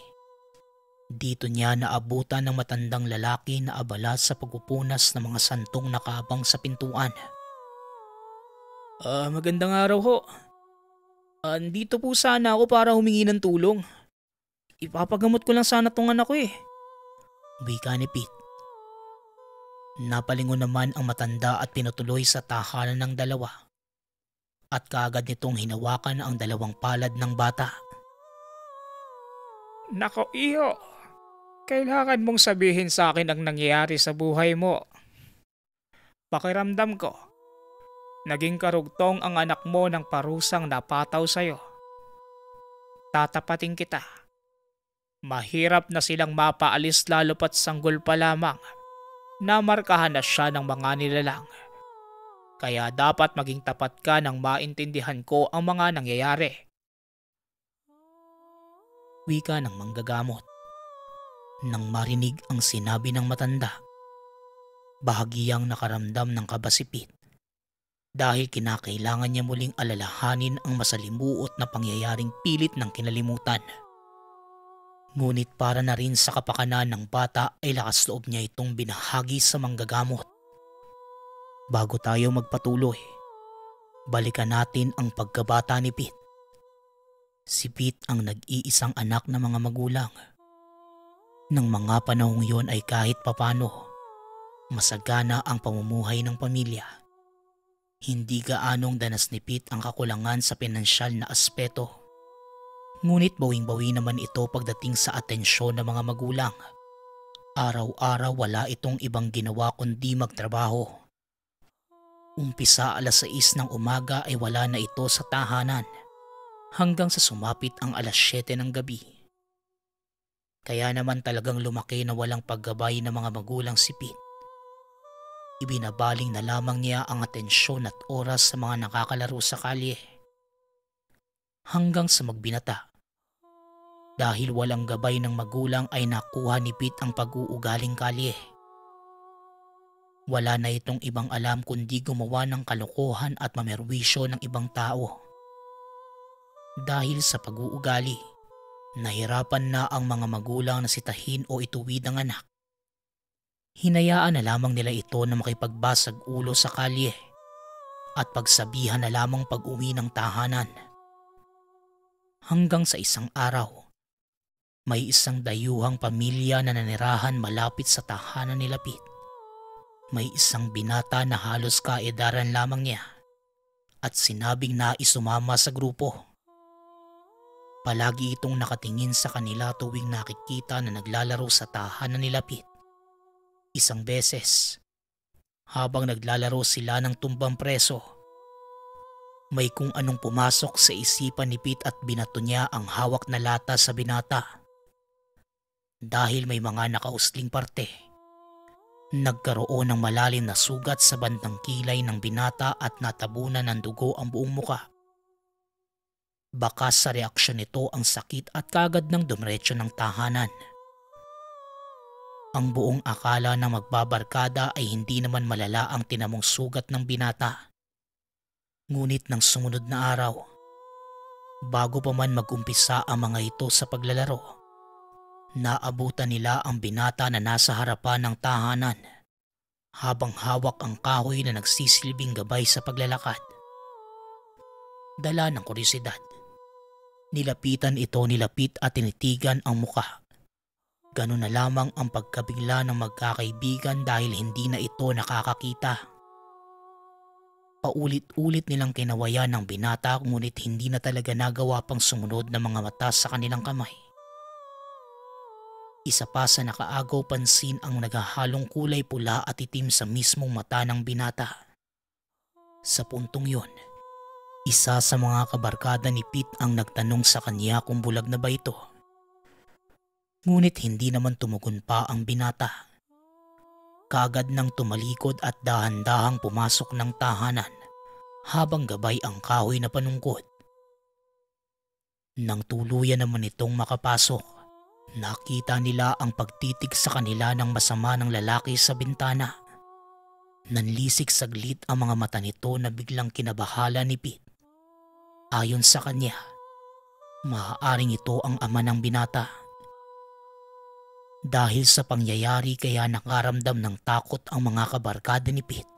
Speaker 4: Dito niya naabutan ng matandang lalaki na abala sa pagpupunas ng mga santong nakabang sa pintuan.
Speaker 5: Magandang araw ho. Andito po sana ako para humingi ng tulong. Ipapagamot ko lang sana tong anak ko eh.
Speaker 4: Wika ni Pete. Napalingon naman ang matanda at pinutuloy sa tahanan ng dalawa. At kaagad nitong hinawakan ang dalawang palad ng bata.
Speaker 5: Nako iho, kailangan mong sabihin sa akin ang nangyayari sa buhay mo. Pakiramdam ko, naging karugtong ang anak mo ng parusang napataw sa'yo. Tatapatin kita. Mahirap na silang mapaalis lalo pat sanggol pa lamang. Namarkahan na siya ng mga nilalang. Kaya dapat maging tapat ka nang maintindihan ko ang mga nangyayari.
Speaker 4: Wika ng manggagamot. Nang marinig ang sinabi ng matanda, bahagyang nakaramdam ng kaba si Pete dahil kinakailangan niya muling alalahanin ang masalimuot na pangyayaring pilit ng kinalimutan. Ngunit para na rin sa kapakanan ng bata ay lakas loob niya itong binahagi sa manggagamot. Bago tayo magpatuloy, balikan natin ang pagkabata ni Pete. Si Pete ang nag-iisang anak ng mga magulang. Nang mga panahong yon ay kahit papano, masagana ang pamumuhay ng pamilya. Hindi gaanong danas ni Pete ang kakulangan sa pinansyal na aspeto. Ngunit bawing-bawi naman ito pagdating sa atensyon ng mga magulang. Araw-araw wala itong ibang ginawa kundi magtrabaho. Umpisa 6:00 ng umaga ay wala na ito sa tahanan hanggang sa sumapit ang 7:00 ng gabi. Kaya naman talagang lumaki na walang paggabay ng mga magulang si Pete. Ibinabaling na lamang niya ang atensyon at oras sa mga nakakalaro sa kalye. Hanggang sa magbinata. Dahil walang gabay ng magulang ay nakuha ni Pete ang pag-uugaling kalye. Wala na itong ibang alam kundi gumawa ng kalokohan at mamerwisyo ng ibang tao. Dahil sa pag-uugali, nahirapan na ang mga magulang na sitahin o ituwid ang anak. Hinayaan na lamang nila ito na makipagbasag ulo sa kalye at pagsabihan na lamang pag-uwi ng tahanan. Hanggang sa isang araw, may isang dayuhang pamilya na nanirahan malapit sa tahanan nila Pete. May isang binata na halos kaedaran lamang niya at sinabing nais sumama sa grupo. Palagi itong nakatingin sa kanila tuwing nakikita na naglalaro sa tahanan nila Pete. Isang beses, habang naglalaro sila ng tumbang preso, may kung anong pumasok sa isipan ni Pete at binato niya ang hawak na lata sa binata. Dahil may mga nakausling parte, nagkaroon ng malalim na sugat sa bandang kilay ng binata at natabunan ng dugo ang buong muka. Bakas sa reaksyon nito ang sakit at kagad ng dumiretso ng tahanan. Ang buong akala na magbabarkada ay hindi naman malala ang tinamong sugat ng binata. Ngunit ng sumunod na araw, bago pa man mag-umpisa ang mga ito sa paglalaro, naabutan nila ang binata na nasa harapan ng tahanan habang hawak ang kahoy na nagsisilbing gabay sa paglalakad. Dala ng kuryosidad, nilapitan ito nila Pete at tinitigan ang muka. Ganun na lamang ang pagkabigla ng magkakaibigan dahil hindi na ito nakakakita. Paulit-ulit nilang kinawayan ng binata ngunit hindi na talaga nagawa pang sumunod ng mga mata sa kanilang kamay. Isa pa sa nakaagaw pansin ang naghahalong kulay pula at itim sa mismong mata ng binata. Sa puntong yon, isa sa mga kabarkada ni Pete ang nagtanong sa kanya kung bulag na ba ito. Ngunit hindi naman tumugon pa ang binata. Kaagad nang tumalikod at dahan-dahang pumasok ng tahanan habang gabay ang kahoy na panungkod. Nang tuluyan naman itong makapasok, nakita nila ang pagtitig sa kanila ng masama ng lalaki sa bintana. Nanlisik saglit ang mga mata nito na biglang kinabahala ni Pete. Ayon sa kanya, maaaring ito ang ama ng binata. Dahil sa pangyayari kaya nakaramdam ng takot ang mga kabarkada ni Pete.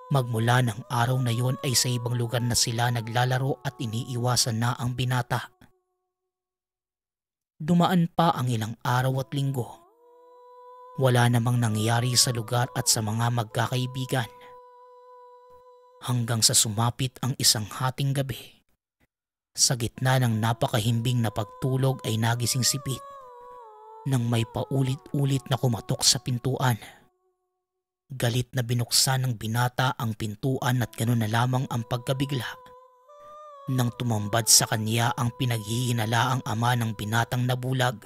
Speaker 4: Magmula ng araw na yon ay sa ibang lugar na sila naglalaro at iniiwasan na ang binata. Dumaan pa ang ilang araw at linggo. Wala namang nangyari sa lugar at sa mga magkakaibigan. Hanggang sa sumapit ang isang hating gabi. Sa gitna ng napakahimbing na pagtulog ay nagising si Pete nang may paulit-ulit na kumatok sa pintuan. Galit na binuksan ng binata ang pintuan at gano'n na lamang ang pagkabigla. Nang tumambad sa kanya ang pinaghihinalaang ama ng binatang nabulag.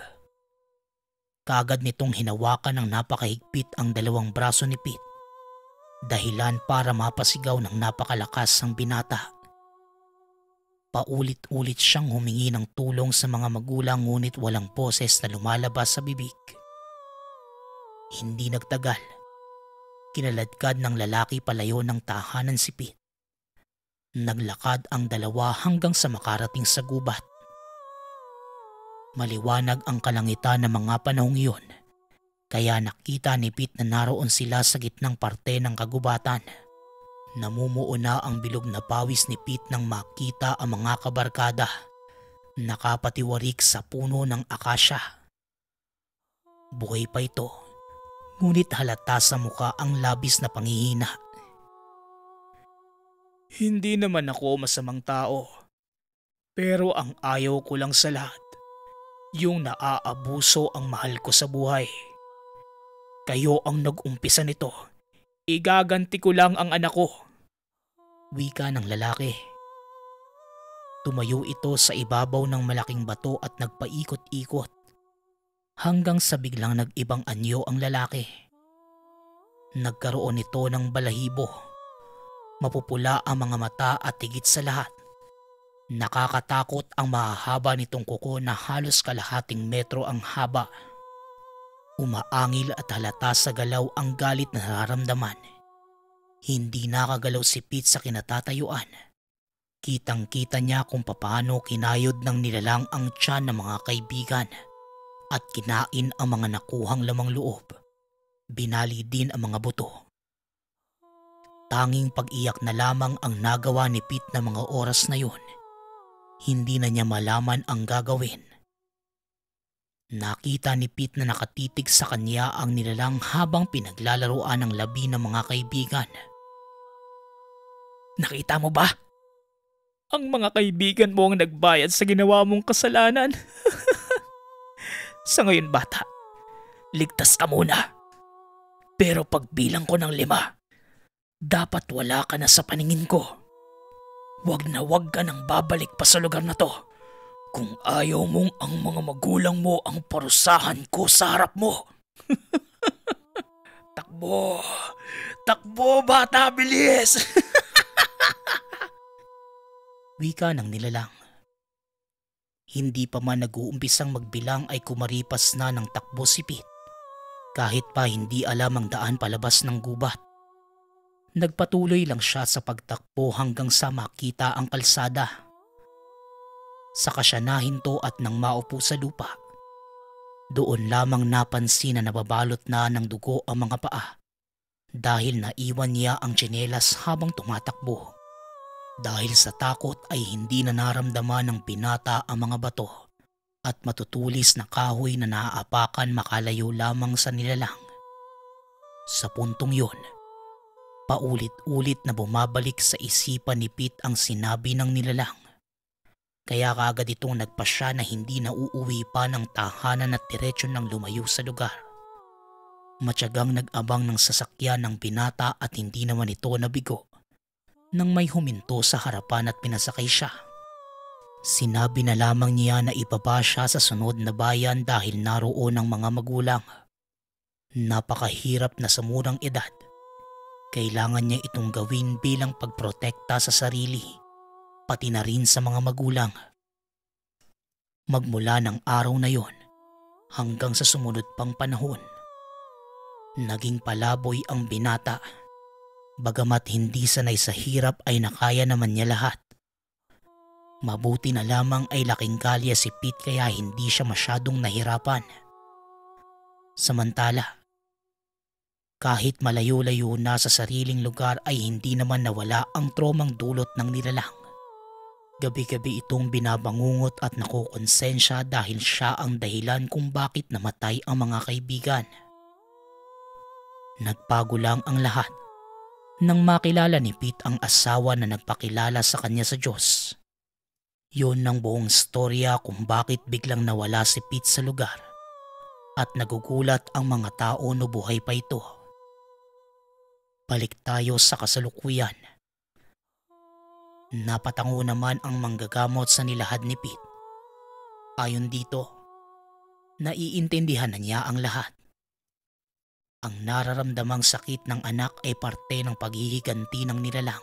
Speaker 4: Kaagad nitong hinawakan ng napakahigpit ang dalawang braso ni Pete. Dahilan para mapasigaw ng napakalakas ang binata. Paulit-ulit siyang humingi ng tulong sa mga magulang ngunit walang boses na lumalabas sa bibig. Hindi nagtagal, kinaladkad ng lalaki palayo ng tahanan si Pete. Naglakad ang dalawa hanggang sa makarating sa gubat. Maliwanag ang kalangitan ng mga panahong iyon, kaya nakita ni Pete na naroon sila sa gitnang parte ng kagubatan. Namumuo na ang bilog na pawis ni Pete nang makita ang mga kabarkada nakapatiwarik sa puno ng akasya. Buhay pa ito, ngunit halata sa muka ang labis na panghihina.
Speaker 5: Hindi naman ako masamang tao. Pero ang ayaw ko lang sa lahat, yung naaabuso ang mahal ko sa buhay. Kayo ang nag-umpisa nito. Igaganti ko lang ang anak ko. Wika ng lalaki.
Speaker 4: Tumayo ito sa ibabaw ng malaking bato at nagpaikot-ikot hanggang sa biglang nag-ibang anyo ang lalaki. Nagkaroon ito ng balahibo. Mapupula ang mga mata at higit sa lahat, nakakatakot ang mahahaba nitong kuko na halos kalahating metro ang haba. Umaangil at halata sa galaw ang galit na nararamdaman. Hindi nakagalaw si Pete sa kinatatayuan. Kitang-kita niya kung papaano kinayod ng nilalang ang tiyan ng mga kaibigan at kinain ang mga nakuhang lamang loob. Binali din ang mga buto. Tanging pag-iyak na lamang ang nagawa ni Pete na mga oras na yun. Hindi na niya malaman ang gagawin. Nakita ni Pete na nakatitig sa kanya ang nilalang habang pinaglalaroan ng labi ng mga kaibigan.
Speaker 5: Nakita mo ba? Ang mga kaibigan mo ang nagbayad sa ginawa mong kasalanan. Sa ngayon bata, ligtas ka muna. Pero pagbilang ko ng 5, dapat wala ka na sa paningin ko. Wag na wag ka nang babalik pa sa lugar na to. Kung ayaw mong ang mga magulang mo ang parusahan ko sa harap mo. Takbo! Takbo bata, bilis!
Speaker 4: Wika ng nilalang. Hindi pa man nag-uumpisang magbilang ay kumaripas na ng takbo si Pete. Kahit pa hindi alam ang daan palabas ng gubat. Nagpatuloy lang siya sa pagtakbo hanggang sa makita ang kalsada. Saka siya nahinto at nang maupo sa lupa. Doon lamang napansin na nababalot na ng dugo ang mga paa dahil naiwan niya ang tsinelas habang tumatakbo. Dahil sa takot ay hindi na naramdaman ng binata ang mga bato at matutulis na kahoy na naaapakan makalayo lamang sa nilalang. Sa puntong yun, paulit-ulit na bumabalik sa isipan ni Pete ang sinabi ng nilalang. Kaya kaagad itong nagpasya na hindi na uuwi pa ng tahanan at diretsyo ng lumayo sa lugar. Matyagang nag-abang ng sasakyan ng binata at hindi naman ito nabigo. Nang may huminto sa harapan at pinasakay siya. Sinabi na lamang niya na ibaba siya sa sunod na bayan dahil naroon ang mga magulang. Napakahirap na sa murang edad. Kailangan niya itong gawin bilang pagprotekta sa sarili, pati na rin sa mga magulang. Magmula ng araw na yon hanggang sa sumunod pang panahon, naging palaboy ang binata. Bagamat hindi sanay sa hirap ay nakaya naman niya lahat. Mabuti na lamang ay laking kalye si Pete kaya hindi siya masyadong nahirapan. Samantala, kahit malayo-layo na sa sariling lugar ay hindi naman nawala ang tromang dulot ng nilalang. Gabi-gabi itong binabangungot at nakukonsensya dahil siya ang dahilan kung bakit namatay ang mga kaibigan. Nagbago lang ang lahat nang makilala ni Pete ang asawa na nagpakilala sa kanya sa Diyos. Yun ang buong storya kung bakit biglang nawala si Pete sa lugar at nagugulat ang mga tao na buhay pa ito. Balik tayo sa kasalukuyan. Napatango naman ang manggagamot sa nilahad ni Pete. Ayon dito, naiintindihan na niya ang lahat. Ang nararamdamang sakit ng anak ay parte ng paghihiganti ng nilalang.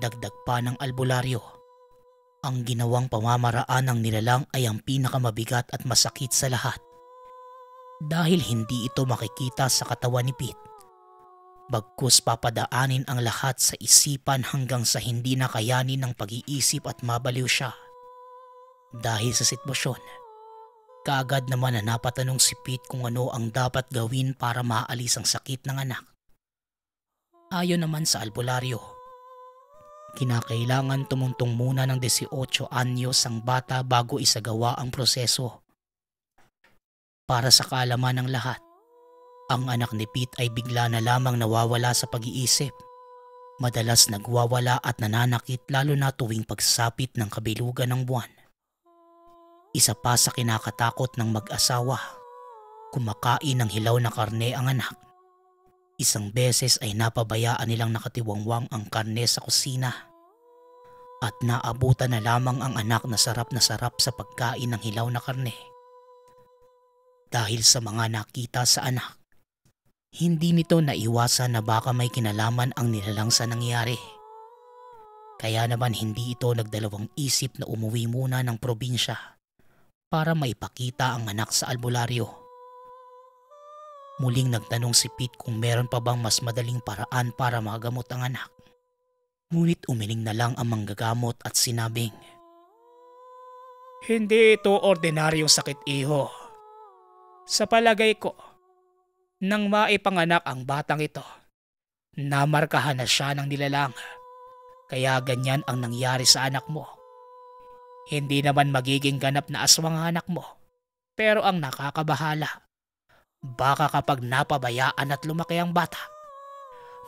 Speaker 4: Dagdag pa ng albularyo, ang ginawang pamamaraan ng nilalang ay ang pinakamabigat at masakit sa lahat. Dahil hindi ito makikita sa katawan ni Pete. Bagkus papadaanin ang lahat sa isipan hanggang sa hindi nakayanin ng pag-iisip at mabaliw siya. Dahil sa sitwasyon, kaagad naman na napatanong si Pete kung ano ang dapat gawin para maalis ang sakit ng anak. Ayon naman sa albularyo, kinakailangan tumuntong muna ng 18 anyos ang bata bago isagawa ang proseso. Para sa kaalaman ng lahat, ang anak ni Pete ay bigla na lamang nawawala sa pag-iisip. Madalas nagwawala at nananakit lalo na tuwing pagsapit ng kabilugan ng buwan. Isa pa sa kinakatakot ng mag-asawa, kumakain ng hilaw na karne ang anak. Isang beses ay napabayaan nilang nakatiwangwang ang karne sa kusina. At naabutan na lamang ang anak na sarap sa pagkain ng hilaw na karne. Dahil sa mga nakita sa anak, hindi nito naiwasan na baka may kinalaman ang nilalang sa nangyari. Kaya naman hindi ito nagdalawang isip na umuwi muna ng probinsya para maipakita ang anak sa albularyo. Muling nagtanong si Pete kung meron pa bang mas madaling paraan para magamot ang anak. Ngunit umiling na lang ang manggagamot at sinabing,
Speaker 5: Hindi ito ordinaryong sakit, iho. Sa palagay ko, nang maipanganak ang batang ito, namarkahan na siya ng nilalang. Kaya ganyan ang nangyari sa anak mo. Hindi naman magiging ganap na aswang ang anak mo. Pero ang nakakabahala, baka kapag napabayaan at lumaki ang bata,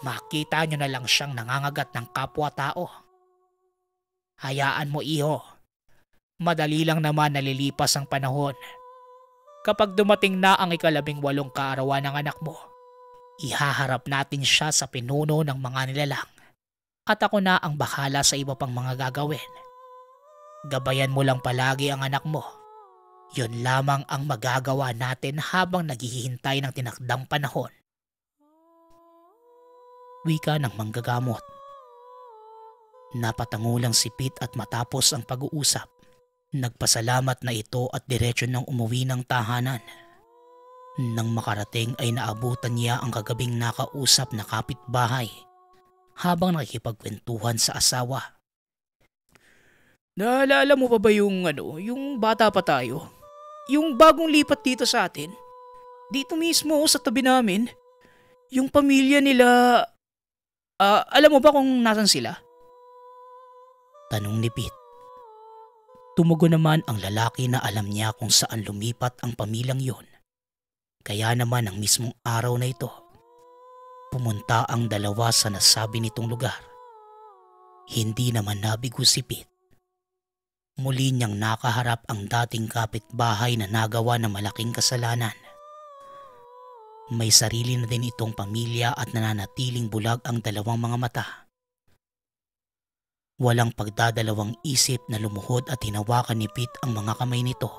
Speaker 5: makita nyo na lang siyang nangangagat ng kapwa-tao.
Speaker 4: Hayaan mo, iho. Madali lang naman nalilipas ang panahon. Kapag dumating na ang 18 kaarawan ng anak mo, ihaharap natin siya sa pinuno ng mga nilalang. At ako na ang bahala sa iba pang mga gagawin. Gabayan mo lang palagi ang anak mo. Yun lamang ang magagawa natin habang naghihintay ng tinakdang panahon. Wika ng manggagamot. Napatangulang si Pete at matapos ang pag-uusap, nagpasalamat na ito at diretso nang umuwi ng tahanan. Nang makarating ay naabutan niya ang kagabing nakausap na kapitbahay habang nakikipagkwentuhan sa asawa.
Speaker 5: Naalala mo pa ba yung bata pa tayo? Yung bagong lipat dito sa atin? Dito mismo sa tabi namin? Yung pamilya nila... alam mo ba kung nasan sila?
Speaker 4: Tanong ni Pete. Tumugon naman ang lalaki na alam niya kung saan lumipat ang pamilyang yon. Kaya naman ang mismong araw na ito, pumunta ang dalawa sa nasabi nitong lugar. Hindi naman nabigo si Pete. Muli niyang nakaharap ang dating kapitbahay na nagawa ng malaking kasalanan. May sarili na din itong pamilya at nananatiling bulag ang dalawang mga mata. Walang pagdadalawang isip na lumuhod at hinawakan ni Pete ang mga kamay nito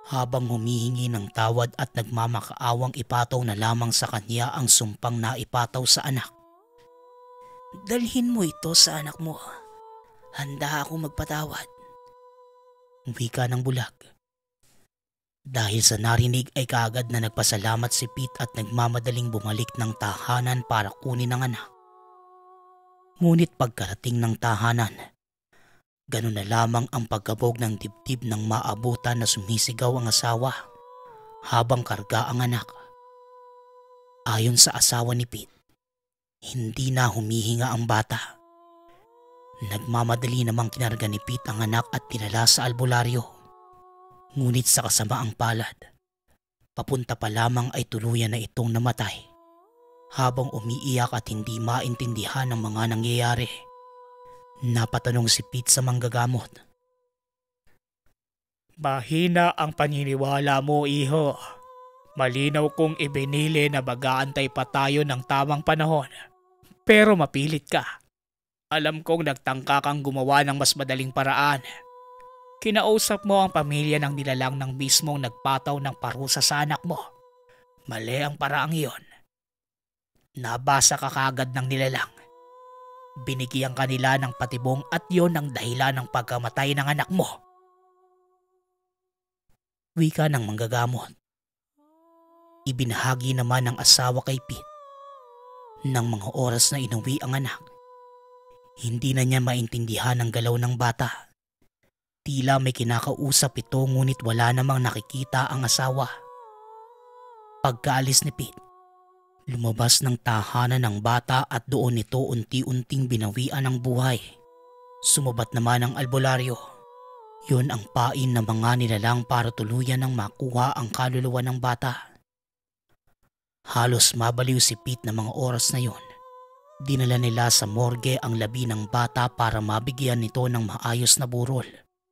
Speaker 4: habang humihingi ng tawad at nagmamakaawang ipataw na lamang sa kanya ang sumpang naipataw sa anak.
Speaker 2: Dalhin mo ito sa anak mo. Handa akong magpatawad.
Speaker 4: Wika ng bulag. Dahil sa narinig ay kaagad na nagpasalamat si Pete at nagmamadaling bumalik ng tahanan para kunin ang anak. Ngunit pagkarating ng tahanan, ganun na lamang ang pagkabog ng dibdib ng maabutan na sumisigaw ang asawa habang karga ang anak. Ayon sa asawa ni Pete, hindi na humihinga ang bata. Nagmamadali namang kinarga ni Pete ang anak at dinala sa albularyo. Ngunit sa kasamaang palad, papunta pa lamang ay tuluyan na itong namatay. Habang umiiyak at hindi maintindihan ang mga nangyayari, napatanong si Pete sa manggagamot.
Speaker 5: Mahina ang paniniwala mo, iho. Malinaw kong ibinili na mag-aantay pa tayo ng tamang panahon. Pero mapilit ka. Alam kong nagtangka kang gumawa ng mas madaling paraan. Kinausap mo ang pamilya ng nilalang ng mismong nagpataw ng parusa sa anak mo. Mali ang paraang iyon. Nabasa ka kagad ng nilalang. Binigyan kanila ng patibong at yon ang dahilan ng pagkamatay ng anak mo. Wika ng manggagamot. Ibinahagi naman ng asawa kay Pete. Nang mga oras na inuwi ang anak, hindi na niya maintindihan ang galaw ng bata. Tila may kinakausap ito ngunit wala namang nakikita ang asawa. Pagkaalis ni Pete, lumabas ng tahanan ng bata at doon ito unti-unting binawian ng buhay. Sumabat naman ang albularyo. Yun ang pain ng mga nilalang para tuluyan ng makuha ang kaluluwa ng bata. Halos mabaliw si Pete na mga oras na yon. Dinala nila sa morgue ang labi ng bata para mabigyan nito ng maayos na burol.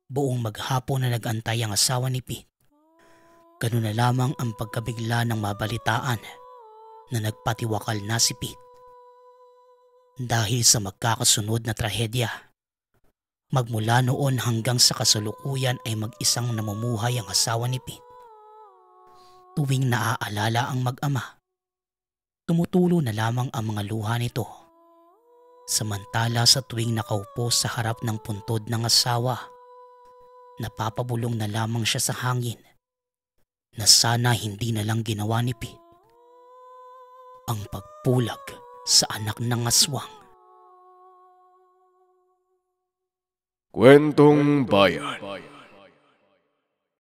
Speaker 5: Buong maghapon na nag-antay ang asawa ni Pete. Ganun na lamang ang pagkabigla ng mabalitaan na nagpatiwakal na si Pete. Dahil sa magkakasunod na trahedya, magmula noon hanggang sa kasalukuyan ay mag-isang namumuhay ang asawa ni Pete. Tuwing naaalala ang mag-ama, tumutulo na lamang ang mga luha nito. Samantala sa tuwing nakaupo sa harap ng puntod ng asawa, napapabulong na lamang siya sa hangin na sana hindi na lang ginawa ni Pete ang pagpulag sa anak ng aswang.
Speaker 3: Kwentong Bayan.